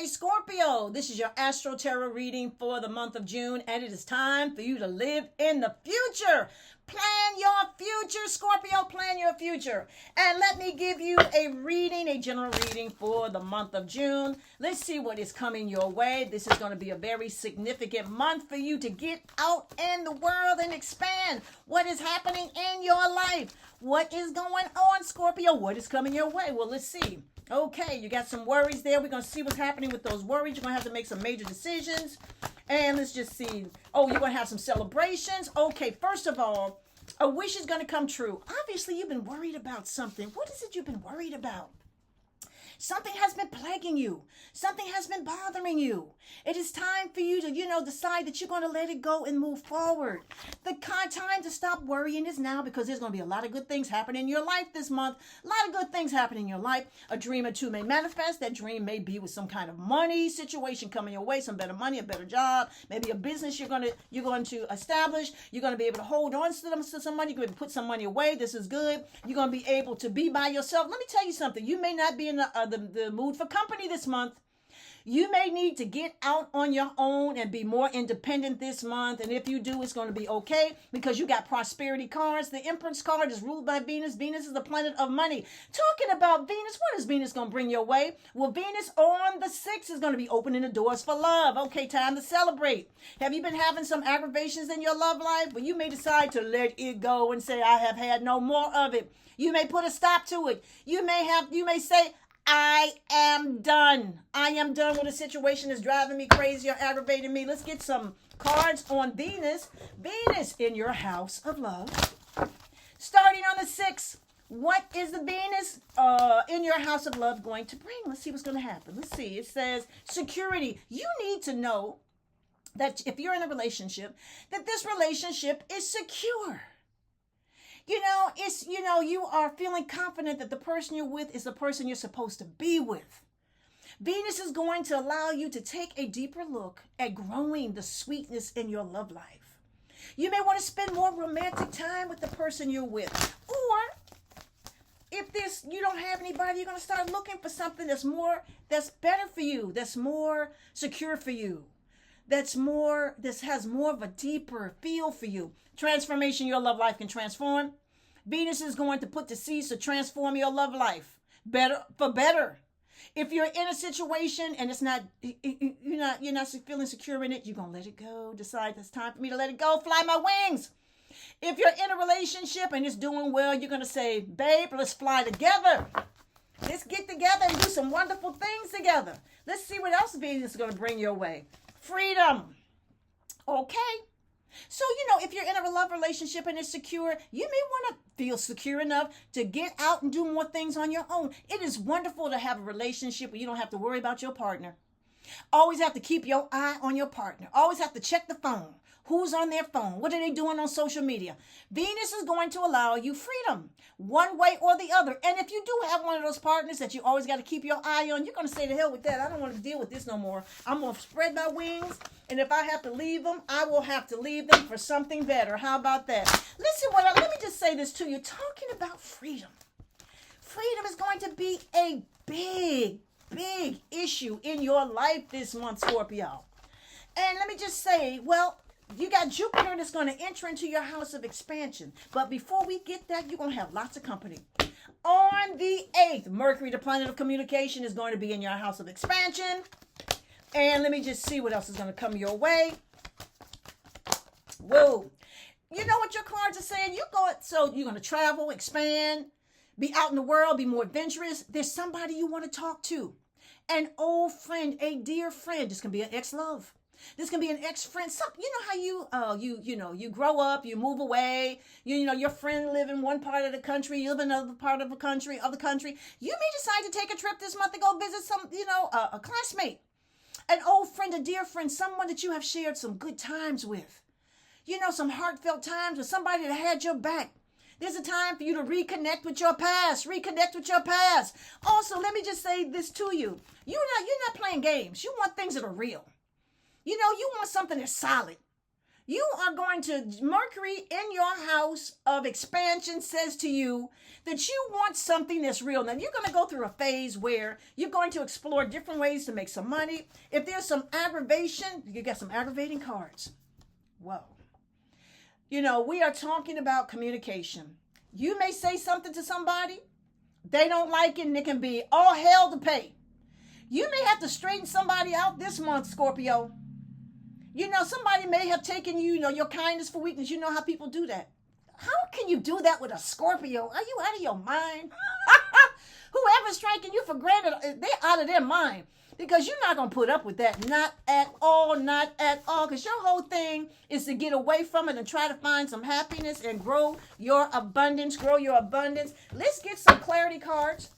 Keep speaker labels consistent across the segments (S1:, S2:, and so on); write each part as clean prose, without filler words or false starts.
S1: Hey Scorpio, this is your Astro Tarot reading for the month of June, and it is time for you to live in the future. Plan your future, Scorpio, plan your future. And let me give you a general reading for the month of June. Let's see what is coming your way. This is going to be a very significant month for you to get out in the world and expand what is happening in your life. What is going on, Scorpio? What is coming your way? Well, let's see. Okay, you got some worries there. We're going to see what's happening with those worries. You're going to have to make some major decisions. And let's just see. Oh, you're going to have some celebrations. Okay, first of all, a wish is going to come true. Obviously, you've been worried about something. What is it you've been worried about? Something has been plaguing you. Something has been bothering you. It is time for you to, decide that you're going to let it go and move forward. The time to stop worrying is now, because there's going to be a lot of good things happening in your life this month. A lot of good things happening in your life. A dream or two may manifest. That dream may be with some kind of money situation coming your way, some better money, a better job, maybe a business you're going to establish. You're going to be able to hold on to some money. You're going to put some money away. This is good. You're going to be able to be by yourself. Let me tell you something. You may not be in the mood for company this month. You may need to get out on your own and be more independent this month. And if you do, it's going to be okay, because you got prosperity cards. The Empress card is ruled by Venus. Venus is the planet of money. Talking about Venus, what is Venus going to bring your way? Well, Venus on the 6th is going to be opening the doors for love. Okay, time to celebrate. Have you been having some aggravations in your love life? Well, you may decide to let it go and say, I have had no more of it. You may put a stop to it. You may say, I am done. I am done with a situation that's driving me crazy or aggravating me. Let's get some cards on Venus. Venus in your house of love. Starting on the 6th, what is the Venus in your house of love going to bring? Let's see what's going to happen. Let's see. It says security. You need to know that if you're in a relationship, that this relationship is secure. You are feeling confident that the person you're with is the person you're supposed to be with. Venus is going to allow you to take a deeper look at growing the sweetness in your love life. You may want to spend more romantic time with the person you're with. Or if you don't have anybody, you're going to start looking for something that's better for you, that's more secure for you, this has more of a deeper feel for you. Transformation, your love life can transform. Venus is going to put the seeds to transform your love life for better. If you're in a situation and you're not feeling secure in it, you're going to let it go. Decide it's time for me to let it go. Fly my wings. If you're in a relationship and it's doing well, you're going to say, babe, let's fly together. Let's get together and do some wonderful things together. Let's see what else Venus is going to bring your way. Freedom. Okay. So, if you're in a love relationship and it's secure, you may want to feel secure enough to get out and do more things on your own. It is wonderful to have a relationship where you don't have to worry about your partner. Always have to keep your eye on your partner. Always have to check the phone. Who's on their phone? What are they doing on social media? Venus is going to allow you freedom, one way or the other. And if you do have one of those partners that you always got to keep your eye on, you're going to say, to hell with that. I don't want to deal with this no more. I'm going to spread my wings. And if I have to leave them, I will have to leave them for something better. How about that? Listen, let me just say this to you. Talking about freedom. Freedom is going to be a big, big issue in your life this month, Scorpio. And let me just say, you got Jupiter that's going to enter into your house of expansion. But before we get that, you're going to have lots of company. On the 8th, Mercury, the planet of communication, is going to be in your house of expansion. And let me just see what else is going to come your way. Whoa. You know what your cards are saying? You're going to travel, expand, be out in the world, be more adventurous. There's somebody you want to talk to. An old friend, a dear friend. This can be an ex-love. This can be an ex-friend. How you grow up, you move away. Your friend live in one part of the country, you live in another part of the country. You may decide to take a trip this month to go visit a classmate, an old friend, a dear friend, someone that you have shared some good times with. Some heartfelt times with somebody that had your back. There's a time for you to reconnect with your past. Also, let me just say this to you. You're not playing games. You want things that are real. You want something that's solid. You are going to, Mercury in your house of expansion says to you that you want something that's real. Now, you're going to go through a phase where you're going to explore different ways to make some money. If there's some aggravation, you got some aggravating cards. Whoa. You know, we are talking about communication. You may say something to somebody, they don't like it, and it can be all hell to pay. You may have to straighten somebody out this month, Scorpio. You know, somebody may have taken you, your kindness for weakness. You know how people do that. How can you do that with a Scorpio? Are you out of your mind? Whoever's striking you for granted, they're out of their mind. Because you're not going to put up with that. Not at all, not at all. Because your whole thing is to get away from it and try to find some happiness and grow your abundance. Let's get some clarity cards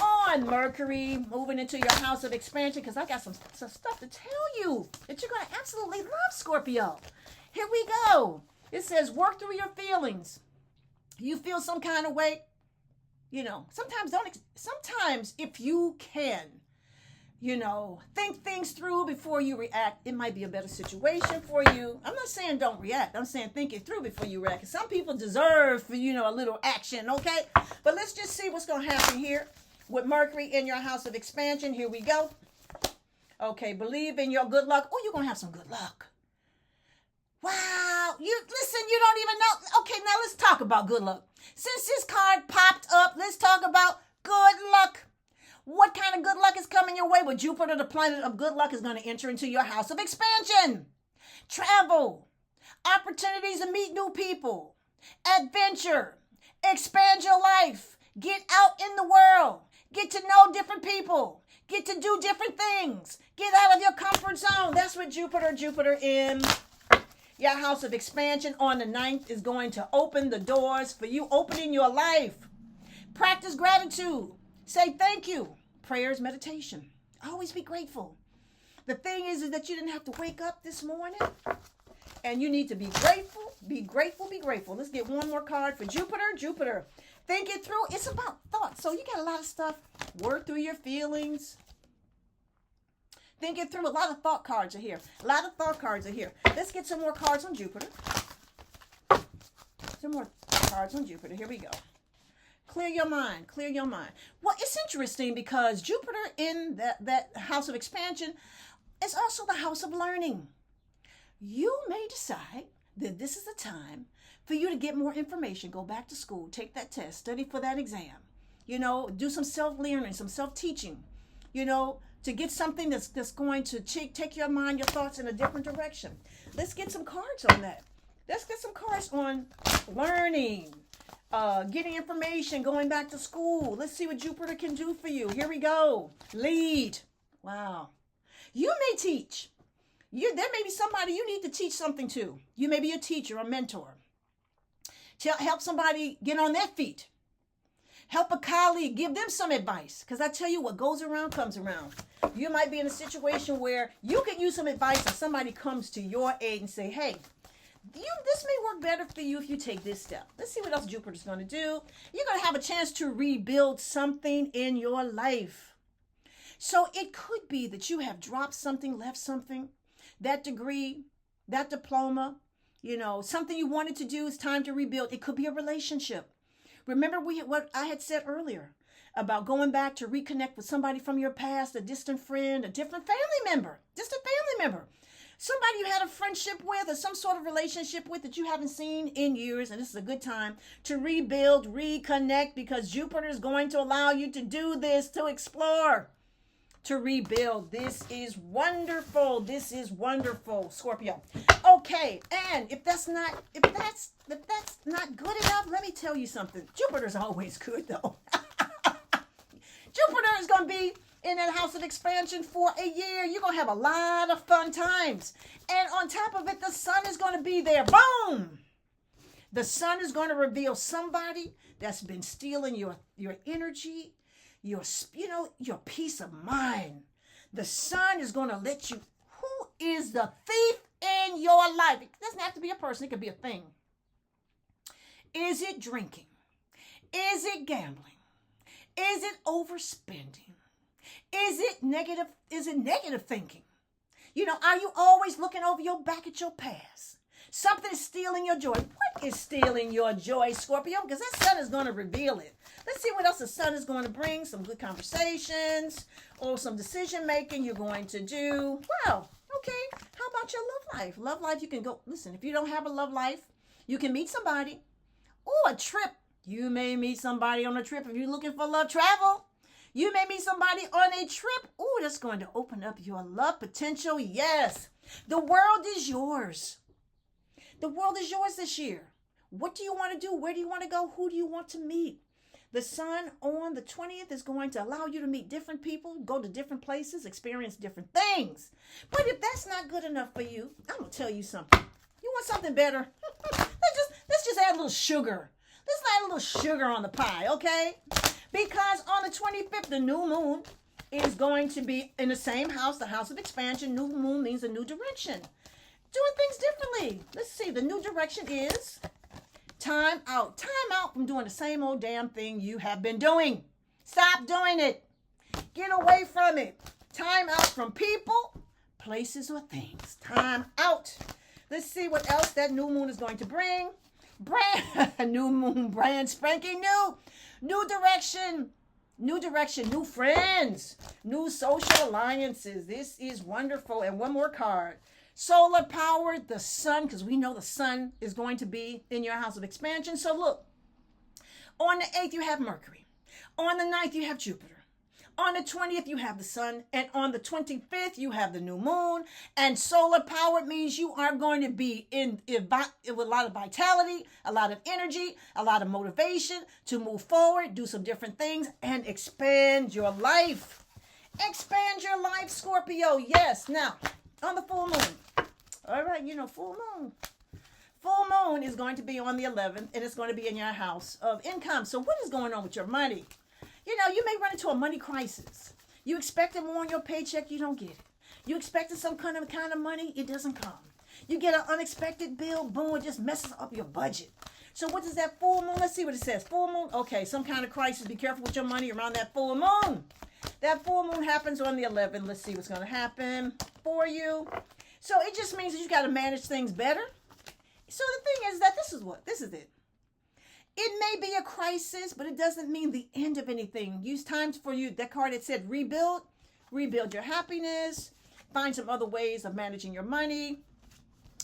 S1: on Mercury moving into your house of expansion, because I got some stuff to tell you that you're going to absolutely love, Scorpio. Here we go. It says, work through your feelings. You feel some kind of way, sometimes if you can, think things through before you react, it might be a better situation for you. I'm not saying don't react. I'm saying think it through before you react. Some people deserve, a little action, okay? But let's just see what's going to happen here with Mercury in your house of expansion. Here we go. Okay, believe in your good luck. Oh, you're going to have some good luck. Wow. You don't even know. Okay, now let's talk about good luck. Since this card popped up, let's talk about good luck. What kind of good luck is coming your way? Well, Jupiter, the planet of good luck, is going to enter into your house of expansion. Travel, opportunities to meet new people, adventure, expand your life, get out in the world, get to know different people, get to do different things, get out of your comfort zone. That's what Jupiter in your house of expansion on the 9th is going to open the doors for you, opening your life. Practice gratitude. Say thank you. Prayers, meditation. Always be grateful. The thing is that you didn't have to wake up this morning, and you need to be grateful. Be grateful, be grateful. Let's get one more card for Jupiter. Think it through. It's about thoughts. So you got a lot of stuff. Work through your feelings. Think it through. A lot of thought cards are here. Let's get some more cards on Jupiter. Some more cards on Jupiter. Here we go. Clear your mind. Well, it's interesting because Jupiter in that house of expansion is also the house of learning. You may decide that this is the time for you to get more information, go back to school, take that test, study for that exam, do some self-learning, some self-teaching, to get something that's going to take your mind, your thoughts in a different direction. Let's get some cards on that. Let's get some cards on learning. Getting information, going back to school. Let's see what Jupiter can do for you. Here we go. Lead. Wow. You may teach. There may be somebody you need to teach something to. You may be a teacher, a mentor. Help somebody get on their feet. Help a colleague. Give them some advice. Because I tell you, what goes around comes around. You might be in a situation where you can use some advice and somebody comes to your aid and say, hey, this may work better for you if you take this step. Let's see what else Jupiter's going to do. You're going to have a chance to rebuild something in your life. So it could be that you have dropped something, left something, that degree, that diploma, something you wanted to do. It's time to rebuild. It could be a relationship. Remember what I had said earlier about going back to reconnect with somebody from your past, a distant friend, a distant family member. Somebody you had a friendship with or some sort of relationship with that you haven't seen in years. And this is a good time to rebuild, reconnect, because Jupiter is going to allow you to do this, to explore, to rebuild. This is wonderful, Scorpio. Okay, and if that's not good enough, let me tell you something. Jupiter's always good, though. Jupiter is going to be in that house of expansion for a year. You're going to have a lot of fun times. And on top of it, the sun is going to be there. Boom! The sun is going to reveal somebody that's been stealing your energy, your peace of mind. The sun is going to let you, who is the thief in your life? It doesn't have to be a person. It could be a thing. Is it drinking? Is it gambling? Is it overspending? Is it negative thinking? Are you always looking over your back at your past? Something is stealing your joy. What is stealing your joy, Scorpio? Because that sun is going to reveal it. Let's see what else the sun is going to bring. Some good conversations or some decision making you're going to do. Wow. Okay. How about your love life? Love life, you can go. Listen, if you don't have a love life, you can meet somebody. Or a trip. You may meet somebody on a trip if you're looking for love travel. You may meet somebody on a trip. Oh, that's going to open up your love potential. Yes. The world is yours. The world is yours this year. What do you want to do? Where do you want to go? Who do you want to meet? The sun on the 20th is going to allow you to meet different people, go to different places, experience different things. But if that's not good enough for you, I'm going to tell you something. You want something better? let's just add a little sugar. Let's add a little sugar on the pie, okay? Because on the 25th, the new moon is going to be in the same house, the house of expansion. New moon means a new direction. Doing things differently. Let's see. The new direction is time out. Time out from doing the same old damn thing you have been doing. Stop doing it. Get away from it. Time out from people, places, or things. Time out. Let's see what else that new moon is going to bring. New moon, brand spanking new. New direction. New direction. New friends. New social alliances. This is wonderful. And one more card. Solar powered, the sun, because we know the sun is going to be in your house of expansion. So look, on the 8th, you have Mercury. On the 9th, you have Jupiter. On the 20th, you have the sun. And on the 25th, you have the new moon. And solar powered means you are going to be with a lot of vitality, a lot of energy, a lot of motivation to move forward, do some different things, and expand your life. Expand your life, Scorpio. Yes. Now, on the full moon. All right, full moon. Full moon is going to be on the 11th, and it's going to be in your house of income. So what is going on with your money? You may run into a money crisis. You expected more on your paycheck, you don't get it. You expected some kind of money, it doesn't come. You get an unexpected bill, boom, it just messes up your budget. So what is that full moon? Let's see what it says. Full moon, okay, some kind of crisis. Be careful with your money around that full moon. That full moon happens on the 11th. Let's see what's going to happen for you. So it just means that you got to manage things better. So the thing is that this is it. It may be a crisis, but it doesn't mean the end of anything. Use times for you. That card, it said rebuild your happiness, find some other ways of managing your money.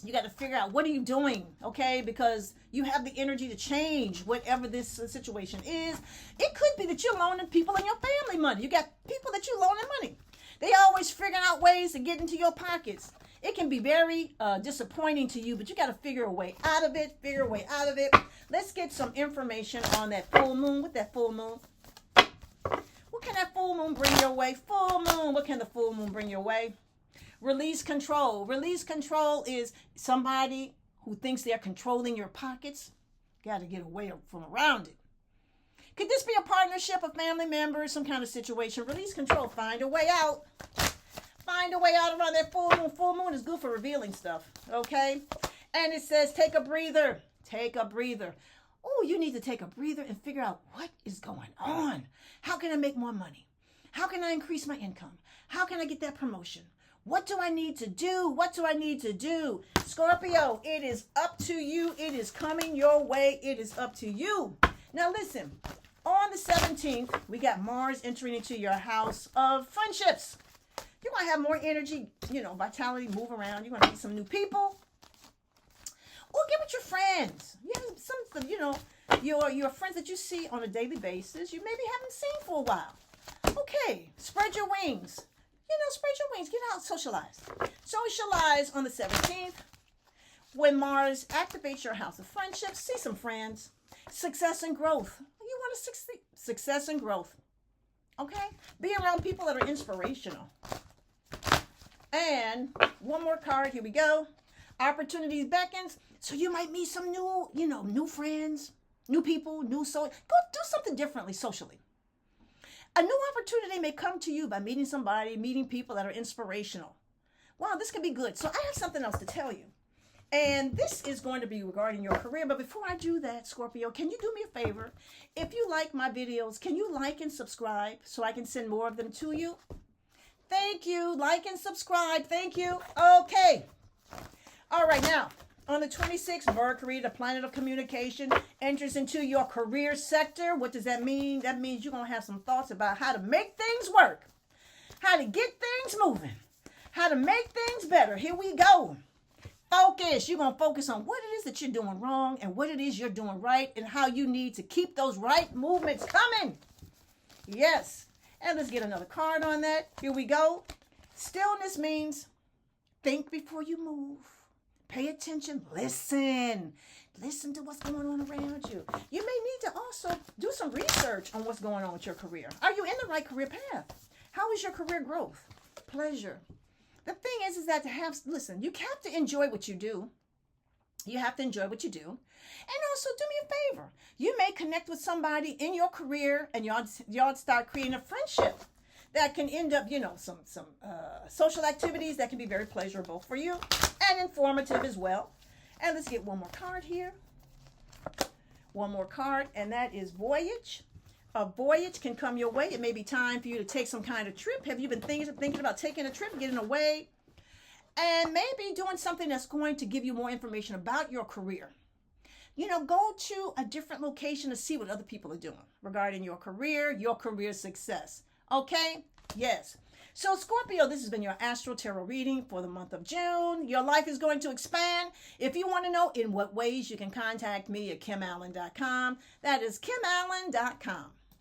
S1: You got to figure out what are you doing, okay? Because you have the energy to change whatever this situation is. It could be that you're loaning people in your family money. You got people that you loaning money. They always figuring out ways to get into your pockets. It can be very disappointing to you, but you got to figure a way out of it. Let's get some information on that full moon. With that full moon, what can that full moon bring your way? Full moon, what can the full moon bring your way? Release control. Release control is somebody who thinks they're controlling your pockets. Got to get away from around it. Could this be a partnership, a family member, some kind of situation? Release control. Find a way out. Find a way out around that full moon. Full moon is good for revealing stuff, okay? And it says take a breather. Take a breather. Oh, you need to take a breather and figure out what is going on. How can I make more money? How can I increase my income? How can I get that promotion? What do I need to do? What do I need to do? Scorpio, it is up to you. It is coming your way. It is up to you. Now listen, on the 17th, we got Mars entering into your house of friendships. You're going to have more energy, vitality, move around. You're going to meet some new people. Or get with your friends. You have your friends that you see on a daily basis. You maybe haven't seen for a while. Okay, spread your wings. Spread your wings. Get out, socialize. Socialize on the 17th. When Mars activates your house of friendships, see some friends. Success and growth. You want to succeed. Success and growth. Okay? Be around people that are inspirational. And one more card. Here we go. Opportunities beckons. So you might meet some new friends, new people, go do something differently socially. A new opportunity may come to you by meeting people that are inspirational. Wow, this could be good. So I have something else to tell you. And this is going to be regarding your career. But before I do that, Scorpio, can you do me a favor? If you like my videos, can you like and subscribe so I can send more of them to you? Thank you. Like and subscribe. Thank you. Okay. All right, now, On the 26th, Mercury, the planet of communication, enters into your career sector. What does that mean? That means you're going to have some thoughts about how to make things work, how to get things moving, how to make things better. Here we go. Focus. You're going to focus on what it is that you're doing wrong and what it is you're doing right and how you need to keep those right movements coming. Yes. And let's get another card on that. Here we go. Stillness means think before you move. Pay attention. Listen. Listen to what's going on around you. You may need to also do some research on what's going on with your career. Are you in the right career path? How is your career growth? Pleasure. The thing is that listen, you have to enjoy what you do. You have to enjoy what you do. And also do me a favor. You may connect with somebody in your career and y'all start creating a friendship that can end up, some social activities that can be very pleasurable for you and informative as well. And let's get one more card here. One more card, and that is Voyage. A voyage can come your way. It may be time for you to take some kind of trip. Have you been thinking about taking a trip, getting away, and maybe doing something that's going to give you more information about your career? Go to a different location to see what other people are doing regarding your career success. Okay? Yes. So Scorpio, this has been your Astro Tarot reading for the month of June. Your life is going to expand. If you want to know in what ways, you can contact me at kimallen.com. That is kimallen.com.